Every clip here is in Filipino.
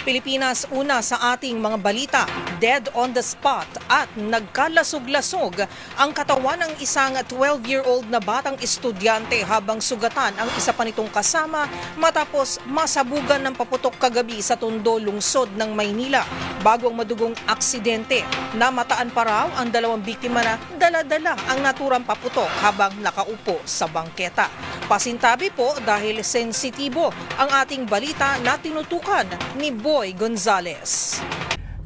Pilipinas una sa ating mga balita, dead on the spot at nagkalasog-lasog ang katawan ng isang 12-year-old na batang estudyante habang sugatan ang isa pa nitong kasama matapos masabugan ng paputok kagabi sa Tondo, lungsod ng Maynila. Bago ang madugong aksidente, namataan pa raw ang dalawang biktima na dala-dala ang naturang paputok habang nakaupo sa bangketa. Pasintabi po dahil sensitibo ang ating balita na tinutukan ni Boy Gonzales.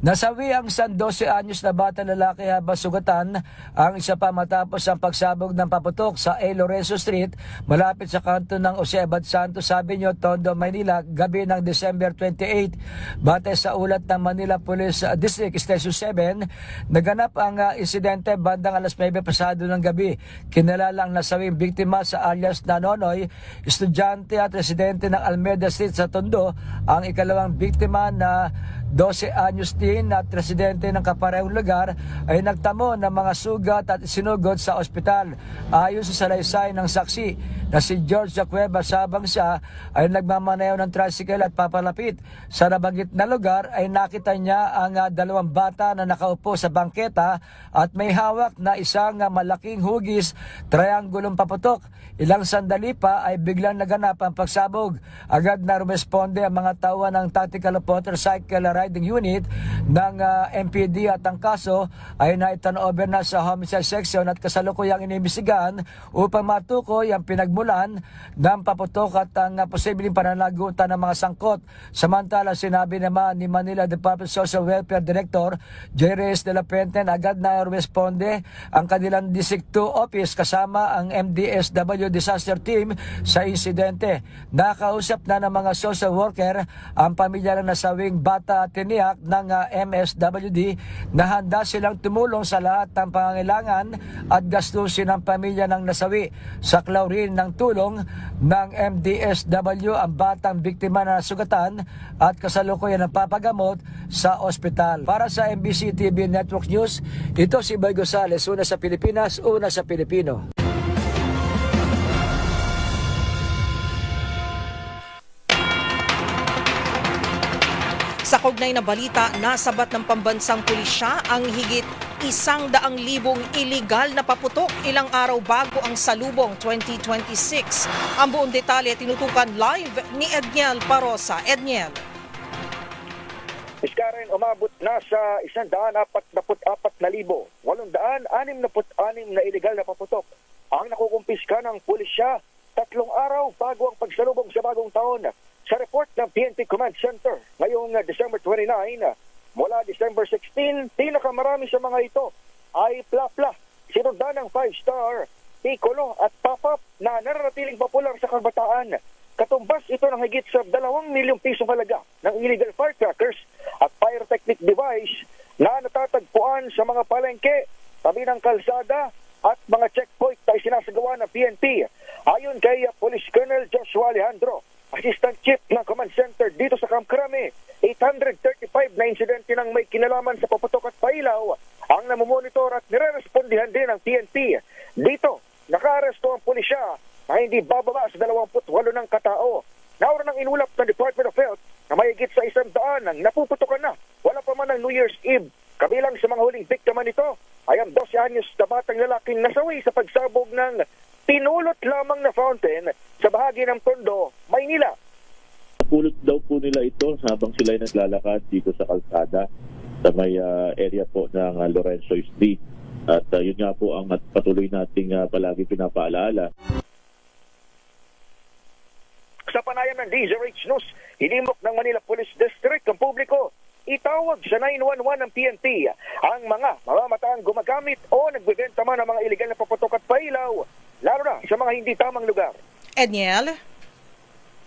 Nasawi ang isang 12 anyos na bata lalaki habang sugatan ang isa pa matapos ang pagsabog ng paputok sa A. Lorenzo Street malapit sa kanto ng Osiebad Santos Avenue, Tondo, Maynila, gabi ng December 28. Batay sa ulat ng Manila Police District Station 7, naganap ang insidente bandang alas 9 pasado ng gabi. Kinalala ang nasawing biktima sa alias Nanonoy, estudyante at residente ng Almeida Street sa Tondo. Ang ikalawang biktima na 12 anyos din at residente ng kaparehong lugar ay nagtamo ng mga sugat at sinugod sa ospital. Ayon sa salaysay ng saksi na si George Cueva habang siya ay nagmamaneho ng tricycle at papalapit sa nabanggit na lugar ay nakita niya ang dalawang bata na nakaupo sa bangketa at may hawak na isang malaking hugis, triangulong paputok. Ilang sandali pa ay biglang naganap ang pagsabog. Agad na rumesponde ang mga tauhan ng Tactical Motorcycle Riding Unit ng MPD at ang kaso ay naiturnover na sa Homicide Section at kasalukuyang inimbestigahan upang matukoy ang pinagmulan ng paputok at ang posibleng pananagutan ng mga sangkot. Samantala, sinabi naman ni Manila Department of Social Welfare Director J. Reyes de la Puente agad na rumesponde ang kanilang District 2 Office kasama ang MDSW Disaster Team sa insidente. Nakausap na ng mga social worker ang pamilya ng nasawing bata at tiniyak ng MSWD na handa silang tumulong sa lahat ng pangangailangan at gastusin ng pamilya ng nasawi. Saklaw rin ng tulong ng MDSW ang batang biktima na nasugatan at kasalukuyan ng papagamot sa ospital. Para sa MBC TV Network News, ito si Boy Gonzales, una sa Pilipinas, una sa Pilipino. Sa kaugnay na balita, nasabat ng pambansang pulisya ang higit 100,000 iligal na paputok ilang araw bago ang Salubong 2026. Ang buong detalye tinutukan live ni Edniel Parosa. Edniel. Ms. Karen, umabot na sa 144,866 na iligal na paputok ang nakukumpiska ng pulisya 3 araw bago ang pagsalubong sa bagong taon. Sa report ng PNP Command Center ngayong December 29, mula December 16, pinakamarami sa mga ito ay Pla-Pla, sinundan ng 5-star, Piccolo at Pop-Up na nararatiling popular sa kabataan. Katumbas ito ng higit sa 2 milyong pisong halaga ng illegal firecrackers at pyrotechnic device na natatagpuan sa mga palengke, tabi ng kalsada at mga checkpoint na isinasagawa ng PNP. Ayon kay Police Colonel Joshua Alejandro, Assistant Chief ng Command Center dito sa Camp Crame, 835 na insidente ng may kinalaman sa paputok at pailaw ang namumonitor at nire-respondihan din ng PNP. Dito, naka-aresto ang pulisya na hindi bababa sa 28 ng katao. Naura ng inulap ng Department of Health na mahigit sa 100 ang napuputukan na. Wala pa man ng New Year's Eve. Kabilang sa mga huling biktima nito ay ang 12 anyos na batang lalaking nasawi sa pagsabog ng pinulot lamang na fountain sa bahagi ng Tondo, Maynila. Napulot daw po nila ito habang sila ay naglalakad dito sa kalsada sa may area po ng Lorenzo Street. At yun nga po ang patuloy nating palagi pinapaalala. Sa panayam ng DZRH News, hinimok ng Manila Police District ang publiko itawag sa 911 ng PNP ang mga mamamataang gumagamit o nagbebenta man ng mga iligal na paputok at pailaw, lalo na sa mga hindi tamang lugar. Edniel.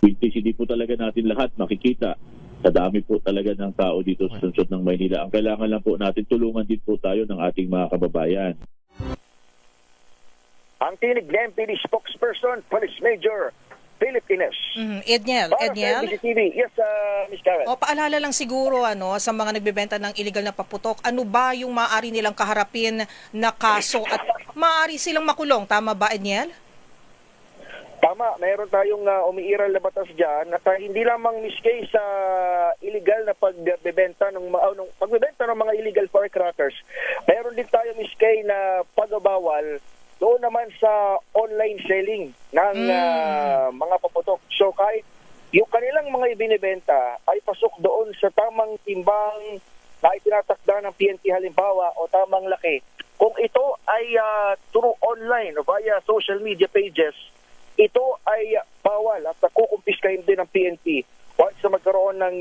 PCD po talaga natin lahat makikita sa dami po talaga ng tao dito sa lungsod ng Maynila. Ang kailangan lang po natin, tulungan din po tayo ng ating mga kababayan. Ang tinig ng MPD spokesperson, Police Major Philip Ines. Edniel. Para sa MBC TV. Yes, Ms. Karen. O paalala lang siguro sa mga nagbebenta ng illegal na paputok, ano ba yung maaari nilang kaharapin na kaso at maaari silang makulong, tama ba, Edniel? Tama Tama, mayroon tayong umiiral na batas dyan at hindi lamang miskay sa illegal na pagbebenta pagbebenta ng mga illegal firecrackers. Mayroon din tayong miskay na pagbabawal doon naman sa online selling ng mga paputok. So kahit yung kanilang mga ibinibenta ay pasok doon sa tamang timbang na itinatakda ng PNP halimbawa o tamang laki, kung ito ay through online o via social media pages, ito ay bawal at nakukumpiskahin din ng PNP once na magkaroon ng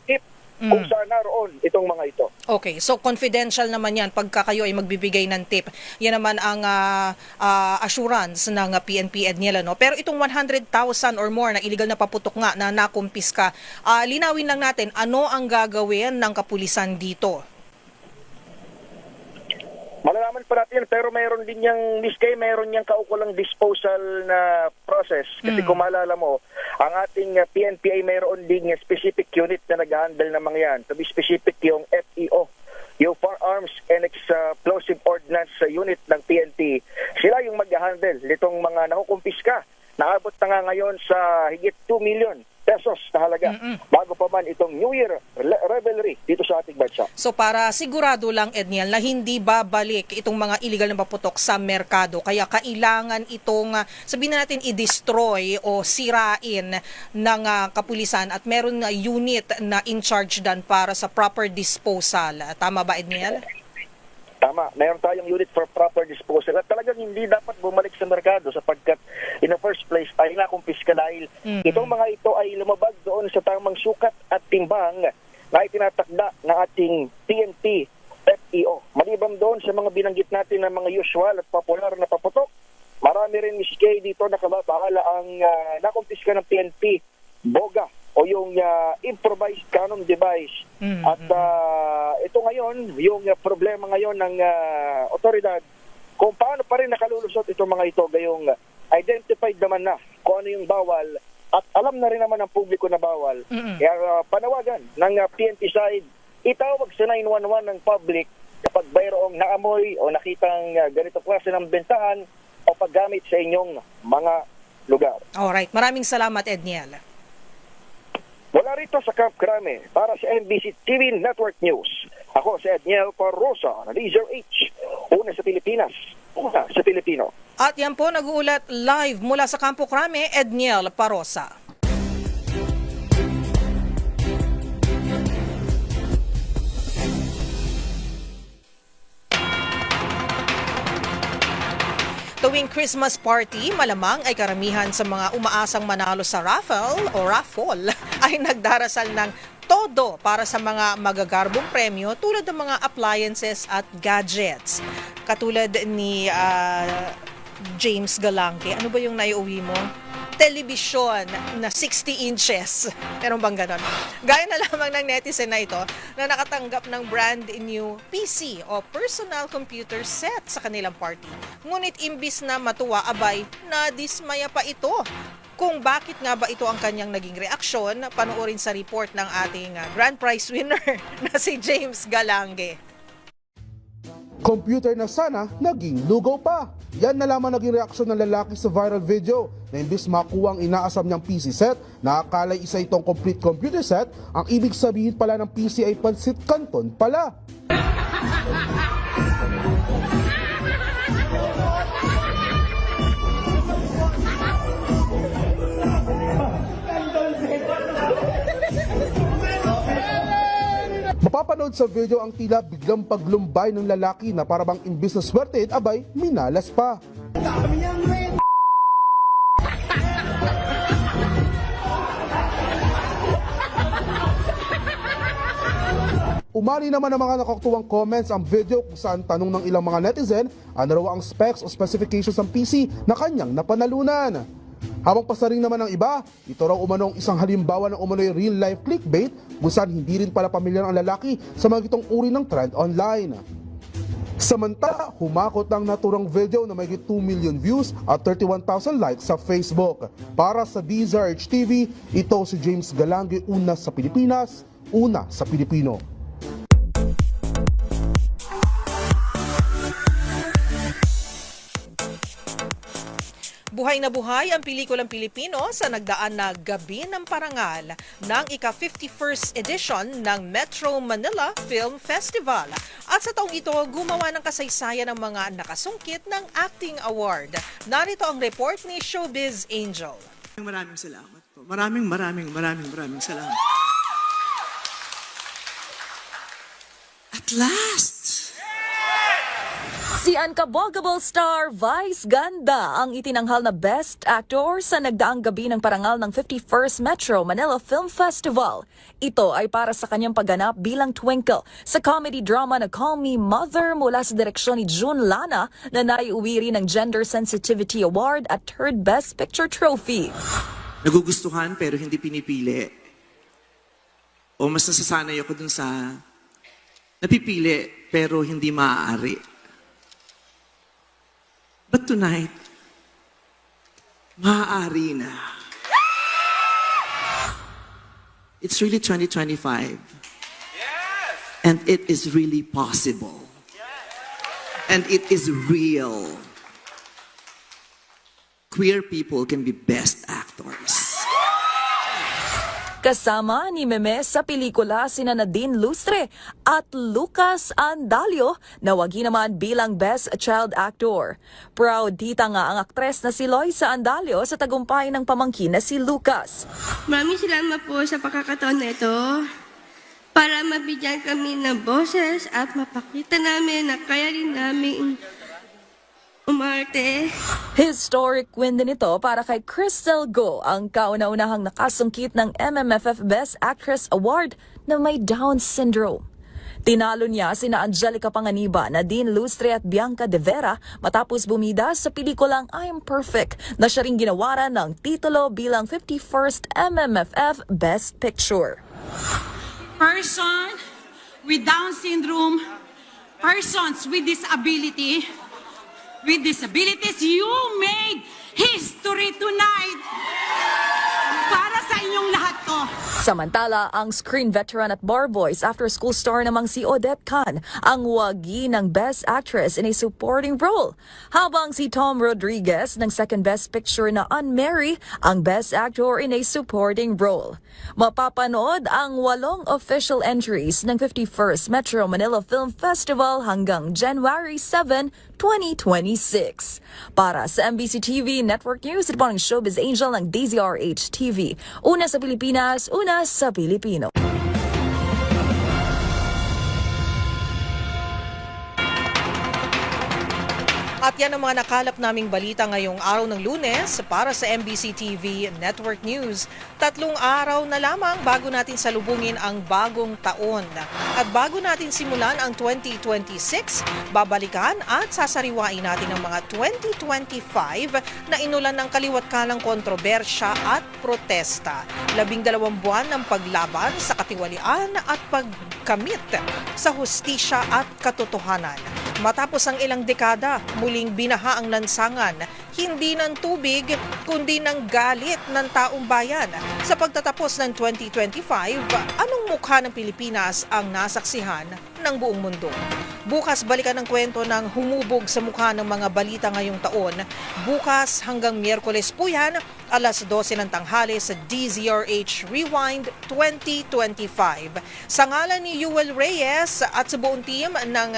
tip kung saan naroon itong mga ito. Okay, so confidential naman yan pagka kayo ay magbibigay ng tip. Yan naman ang assurance ng PNP, Edniel. No? Pero itong 100,000 or more na illegal na paputok nga na nakumpiska, linawin lang natin, ano ang gagawin ng kapulisan dito? Malalaman pa natin, pero mayroon din niyang miskay, mayroon niyang kaukulang disposal na process. Kasi kung maalala mo, ang ating PNP ay mayroon din specific unit na nag-handle ng mga yan. To be specific, yung FEO, yung Firearms and Explosive Ordnance Unit ng PNP. Sila yung mag-handle nitong mga nakukumpiska. Naabot na nga ngayon sa higit 2 million pesos na halaga bago pa man itong New Year revelry dito sa ating bansa. So para sigurado lang, Edniel, na hindi babalik itong mga illegal na paputok sa merkado, kaya kailangan itong sabihin na natin i-destroy o sirain ng kapulisan at meron na unit na in charge dan para sa proper disposal. Tama ba, Edniel? Tama, mayroon tayong unit for proper disposal at talagang hindi dapat bumalik sa merkado sapagkat in the first place ay nakumpiska dahil itong mga ito ay lumabag doon sa tamang sukat at timbang na itinatakda ng ating PNP FEO. Maliban doon sa mga binanggit natin na mga usual at popular na paputok, marami rin miskay dito na kababahala ang nakumpiska ng PNP boga o yung improvised cannon device. At ito ngayon, yung problema ngayon ng otoridad, kung paano pa rin nakalulusot itong mga ito, gayong identified naman na kung ano yung bawal at alam na rin naman ng publiko na bawal. Kaya panawagan ng PNP side, itawag sa 911 ng public kapag mayroong naamoy o nakitang ganito klase ng bentahan o paggamit sa inyong mga lugar. Alright, maraming salamat, Edniel. Wala rito sa Camp Crame para sa NBC TV Network News. Ako si Edniel Parrosa, na Laser H. Una sa Pilipinas, una sa Pilipino. At yan po, nag-uulat live mula sa Campo Crame, Edniel Parrosa. Tuwing Christmas party, malamang ay karamihan sa mga umaasang manalo sa raffle ay nagdarasal ng todo para sa mga magagarbong premyo tulad ng mga appliances at gadgets. Katulad ni James Galanque. Ano ba yung naiuwi mo? Telebisyon na 60 inches. Meron bang ganon? Gaya na lamang ng netizen na ito na nakatanggap ng brand new PC o personal computer set sa kanilang party. Ngunit imbis na matuwa, abay, nadismaya pa ito. Kung bakit nga ba ito ang kanyang naging reaksyon, panoorin sa report ng ating grand prize winner na si James Galanque. Computer na sana, naging lugaw pa. Yan na lamang naging reaksyon ng lalaki sa viral video na imbis makuha ang inaasam niyang PC set, na akala isa itong complete computer set, ang ibig sabihin pala ng PC ay pansit canton pala. Mapapanood sa video ang tila biglang paglumbay ng lalaki na parabang imbis na swerte, abay, minalas pa. Umali naman ang mga nakakatuwang comments ang video kung saan tanong ng ilang mga netizen ano raw ang specs o specifications ng PC na kanyang napanalunan. Habang pasaring naman ng iba, ito raw umanong isang halimbawa ng umano'y real-life clickbait kung saan hindi rin pala pamilyar ang lalaki sa mga itong uri ng trend online. Samantala, humakot ang naturang video na may 2 million views at 31,000 likes sa Facebook. Para sa DZRH TV, ito si James Galanque, una sa Pilipinas, una sa Pilipino. Buhay na buhay ang pelikulang Pilipino sa nagdaan na Gabi ng Parangal ng ika-51st edition ng Metro Manila Film Festival. At sa taong ito, gumawa ng kasaysayan ng mga nakasungkit ng Acting Award. Narito ang report ni Showbiz Angel. Maraming salamat po. Maraming salamat. At last! Si Unkaboggable star Vice Ganda ang itinanghal na Best Actor sa nagdaang gabi ng parangal ng 51st Metro Manila Film Festival. Ito ay para sa kanyang pagganap bilang Twinkle sa comedy drama na Call Me Mother mula sa direksyon ni June Lana na naiuwi rin ng Gender Sensitivity Award at Third Best Picture Trophy. Nagugustuhan pero hindi pinipili. O mas nasasanay ako dun sa napipili pero hindi maaari. But tonight, maaari na. It's really 2025. And it is really possible. And it is real. Queer people can be best actors. Kasama ni Meme sa pelikula sina Nadine Lustre at Lucas Andalio na wagi naman bilang Best Child Actor. Proud tita nga ang aktres na si Loisa Andalio sa tagumpay ng pamangkin na si Lucas. Maraming salamat po sa pagkakataon na ito para mabigyan kami ng boses at mapakita namin na kaya rin namin umarte. Historic win din ito para kay Crystal Go, ang kauna-unahang nakasungkit ng MMFF Best Actress Award na may Down syndrome. Tinalo niya sina Angelica Panganiban, Nadine Lustre at Bianca De Vera matapos bumida sa pelikulang I'm Perfect na siya ring ginawaran ng titulo bilang 51st MMFF Best Picture. Person with Down syndrome, persons with disabilities, you made history tonight para sa inyong lahat to. Samantala, ang screen veteran at Bar Boys after-school star namang si Odette Khan ang wagi ng Best Actress in a Supporting Role. Habang si Tom Rodriguez ng Second Best Picture na Unmarry ang Best Actor in a Supporting Role. Mapapanood ang 8 official entries ng 51st Metro Manila Film Festival hanggang January 7, 2026. Para sa MBC TV Network News, ito po ang Showbiz Angel ng DZRH TV. Una sa Pilipinas, una sa Pilipino. At yan ang mga nakalap naming balita ngayong araw ng Lunes para sa MBC TV Network News. 3 araw na lamang bago natin salubungin ang bagong taon. At bago natin simulan ang 2026, babalikan at sasariwain natin ang mga 2025 na inulan ng kaliwat-kalang kontrobersya at protesta. 12 buwan ng paglaban sa katiwalian at pagkamit sa hustisya at katotohanan. Matapos ang ilang dekada, muling binaha ang lansangan, hindi ng tubig, kundi ng galit ng taong bayan. Sa pagtatapos ng 2025, anong mukha ng Pilipinas ang nasaksihan ng buong mundo? Bukas balikan ang kwento ng humubog sa mukha ng mga balita ngayong taon. Bukas hanggang Miyerkules po yan, alas 12 ng tanghali sa DZRH Rewind 2025. Sa ngalan ni Yuel Reyes at sa buong team ng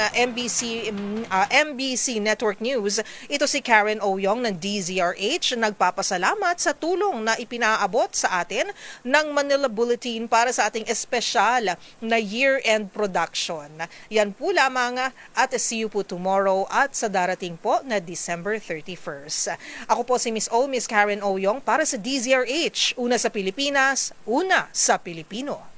MBC Network News, ito si Karen Oyong ng DZRH nagpapasalamat sa tulong na ipinaabot sa atin ng Manila Bulletin para sa ating espesyal na year-end production. Yan po lamang at see you po tomorrow at sa darating po na December 31st. Ako po si Miss Karen Oyong para sa DZRH, una sa Pilipinas, una sa Pilipino.